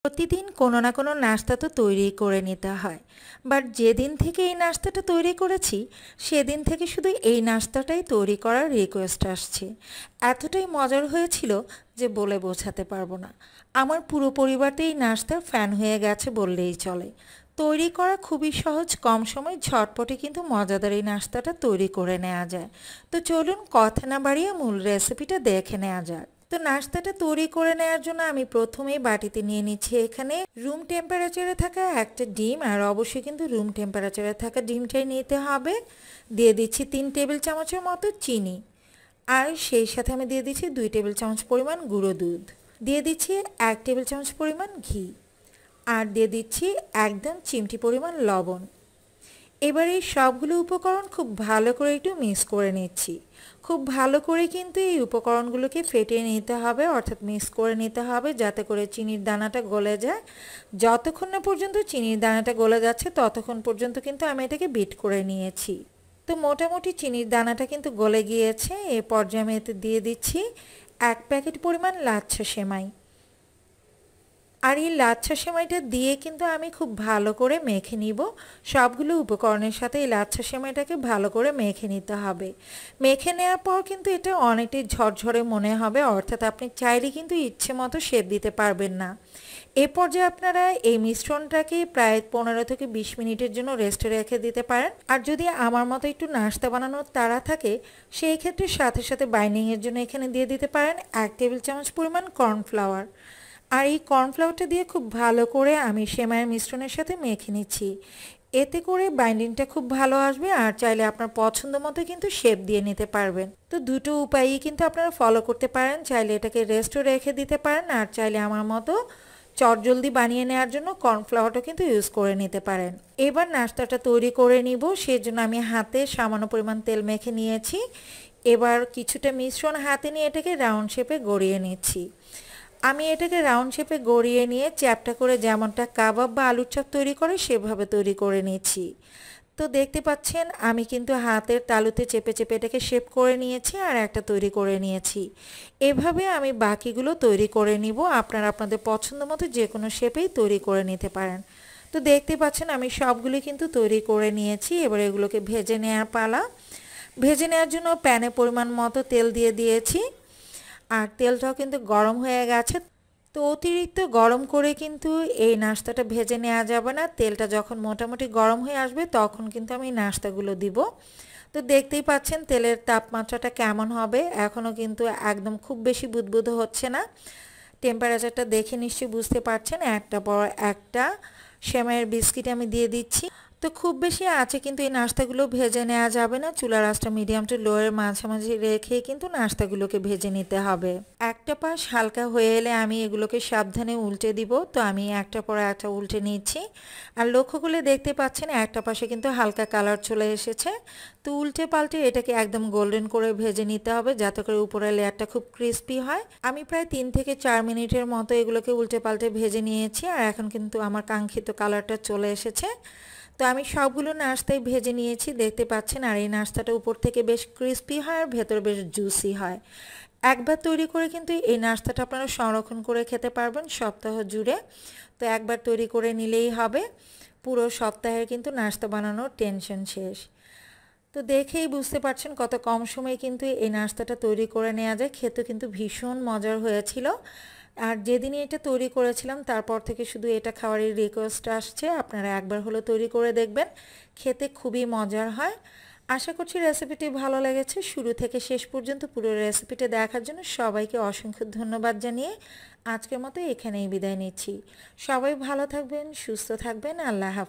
প্রতিদিন কোনো না কোনো নাস্তা তো তৈরি করে নিতে হয়, বাট যেদিন থেকে এই নাস্তাটা তৈরি করেছি সেদিন থেকে শুধু এই নাস্তাটাই তৈরি করার রিকোয়েস্ট আসছে। এতটাই মজার হয়েছিল যে বলে বোঝাতে পারবো না। আমার পুরো পরিবারটা এই নাস্তার ফ্যান হয়ে গেছে বললেই চলে। তৈরি করা খুবই সহজ, কম সময় ঝটপটে কিন্তু মজাদার এই নাস্তাটা তৈরি করে নেওয়া যায়। তো চলুন কথা না বাড়িয়ে মূল রেসিপিটা দেখে নেওয়া যাক। তো নাস্তাটা তৈরি করে নেওয়ার জন্য আমি প্রথমেই বাটিতে নিয়ে নিচ্ছি এখানে রুম টেম্পারেচারে থাকা একটা ডিম, আর অবশ্যই কিন্তু রুম টেম্পারেচারে থাকা ডিমটাই নিতে হবে। দিয়ে দিচ্ছি 3 টেবিল চামচের মতো চিনি, আর সেই সাথে আমি দিয়ে দিচ্ছি 2 টেবিল চামচ পরিমাণ গুঁড়ো দুধ, দিয়ে দিচ্ছি 1 টেবিল চামচ পরিমাণ ঘি, আর দিয়ে দিচ্ছি একদম চিমটি পরিমাণ লবণ। এবার এই সবগুলো উপকরণ খুব ভালো করে একটু মিক্স করে নিচ্ছি। খুব ভালো করে কিন্তু এই উপকরণগুলোকে ফেটিয়ে নিতে হবে, অর্থাৎ মিক্স করে নিতে হবে যাতে করে চিনির দানাটা গলে যায়। যতক্ষণ না পর্যন্ত চিনির দানাটা গলে যাচ্ছে ততক্ষণ পর্যন্ত কিন্তু আমি এটাকে বিট করে নিয়েছি। তো মোটামুটি চিনির দানাটা কিন্তু গলে গিয়েছে। এই পর্যায়ে আমি এতে দিয়ে দিচ্ছি 1 প্যাকেট পরিমাণ লাচ্ছা সেমাই। আর এই লাচ্ছা সেমাইটা দিয়ে কিন্তু আমি খুব ভালো করে মেখে নিব। সবগুলো উপকরণের সাথে এই লাচ্ছা সেমাইটাকে ভালো করে মেখে নিতে হবে। মেখে নেওয়ার পর কিন্তু এটা অনেকটাই ঝরঝরে মনে হবে, অর্থাৎ আপনি চাইলে কিন্তু ইচ্ছে মতো শেপ দিতে পারবেন না। এ পর্যায়ে আপনারা এই মিশ্রণটাকে প্রায় 15 থেকে 20 মিনিটের জন্য রেস্টে রেখে দিতে পারেন। আর যদি আমার মতো একটু নাস্তা বানানোর তাড়া থাকে সেই ক্ষেত্রে সাথে সাথে বাইন্ডিংয়ের জন্য এখানে দিয়ে দিতে পারেন 1 টেবিল চামচ পরিমাণ কর্নফ্লাওয়ার। আর এই কর্নফ্লাওয়ারটা দিয়ে খুব ভালো করে আমি সেমাইয়ের মিশ্রণের সাথে মেখে নিচ্ছি। এতে করে বাইন্ডিংটা খুব ভালো আসবে, আর চাইলে আপনার পছন্দ মতো কিন্তু শেপ দিয়ে নিতে পারবেন। তো দুটো উপায়ই কিন্তু আপনারা ফলো করতে পারেন। চাইলে এটাকে রেস্টও রেখে দিতে পারেন, আর চাইলে আমার মতো চটজলদি বানিয়ে নেওয়ার জন্য কর্নফ্লাওয়ারটা কিন্তু ইউজ করে নিতে পারেন। এবার নাস্তাটা তৈরি করে নিব, সেজন্য আমি হাতে সামান্য পরিমাণ তেল মেখে নিয়েছি। এবার কিছুটা মিশ্রণ হাতে নিয়ে এটাকে রাউন্ড শেপে গড়িয়ে নিচ্ছি। আমি এটাকে রাউন্ড শেপে গড়িয়ে নিয়ে চ্যাপটা করে যেমনটা কাবাব বা আলুর চপ তৈরি করে সেভাবে তৈরি করে নিয়েছি। তো দেখতে পাচ্ছেন আমি কিন্তু হাতের তালুতে চেপে চেপে এটাকে শেপ করে নিয়েছি আর একটা তৈরি করে নিয়েছি। এভাবে আমি বাকিগুলো তৈরি করে নিব। আপনারা আপনাদের পছন্দ মতো যে কোনো শেপেই তৈরি করে নিতে পারেন। তো দেখতে পাচ্ছেন আমি সবগুলো কিন্তু তৈরি করে নিয়েছি। এবার এগুলোকে ভেজে নেওয়ার পালা। ভেজে নেওয়ার জন্য প্যানে পরিমাণ মতো তেল দিয়ে দিয়েছি, আর তেলটাও কিন্তু গরম হয়ে গেছে। তো অতিরিক্ত গরম করে কিন্তু এই নাস্তাটা ভেজে নেওয়া যাবে না। তেলটা যখন মোটামুটি গরম হয়ে আসবে তখন কিন্তু আমি নাস্তাগুলো দিব। তো দেখতেই পাচ্ছেন তেলের তাপমাত্রাটা কেমন হবে। এখনও কিন্তু একদম খুব বেশি বুদবুদ হচ্ছে না। টেম্পারেচারটা দেখে নিশ্চয়ই বুঝতে পারছেন। একটা পর একটা সেমাইয়ের বিস্কিট আমি দিয়ে দিচ্ছি। তো খুব বেশি আছে কিন্তু এই নাস্তাগুলো ভেজে নেওয়া যাবে না। চুলার আঁচটা মিডিয়াম টু লো এর মাঝামাঝি রেখে কিন্তু নাস্তাগুলোকে ভেজে নিতে হবে। একটা পাশ হালকা হয়ে এলে আমি এগুলোকে সাবধানে উল্টে দিব। তো আমি একটা পর একটা উল্টে নিচ্ছি, আর লক্ষ্য করলে দেখতে পাচ্ছেন একটা পাশে কিন্তু হালকা কালার চলে এসেছে। তো উল্টে পাল্টে এটাকে একদম গোল্ডেন করে ভেজে নিতে হবে যাতে করে উপরের লেয়ারটা খুব ক্রিস্পি হয়। আমি প্রায় 3 থেকে 4 মিনিটের মতো এগুলোকে উল্টে পাল্টে ভেজে নিয়েছি, আর এখন কিন্তু আমার কাঙ্ক্ষিত কালারটা চলে এসেছে। তো আমি সবগুলো নাস্তাই ভেজে নিয়েছি দেখতে পাচ্ছেন। আর এই নাস্তাটা উপর থেকে বেশ ক্রিস্পি হয় আর ভেতর বেশ জুসি হয়। একবার তৈরি করে কিন্তু এই নাস্তাটা আপনারা সংরক্ষণ করে খেতে পারবেন সপ্তাহ জুড়ে। তো একবার তৈরি করে নিলেই হবে, পুরো সপ্তাহের কিন্তু নাস্তা বানানোর টেনশন শেষ। তো দেখেই বুঝতে পারছেন কত কম সময়ে কিন্তু এই নাস্তাটা তৈরি করে নেওয়া যায়। খেতে কিন্তু ভীষণ মজার হয়েছিল। আর যেদিনই এটা তৈরি করেছিলাম তারপর থেকে শুধু এটা খাওয়ারই রিকোয়েস্ট আসছে। আপনারা একবার হলো তৈরি করে দেখবেন, খেতে খুবই মজার হয়। আশা করছি রেসিপিটি ভালো লেগেছে। শুরু থেকে শেষ পর্যন্ত পুরো রেসিপিটি দেখার জন্য সবাইকে অসংখ্য ধন্যবাদ জানিয়ে আজকের মতো এখানেই বিদায় নিচ্ছি। সবাই ভালো থাকবেন, সুস্থ থাকবেন। আল্লাহ হাফেজ।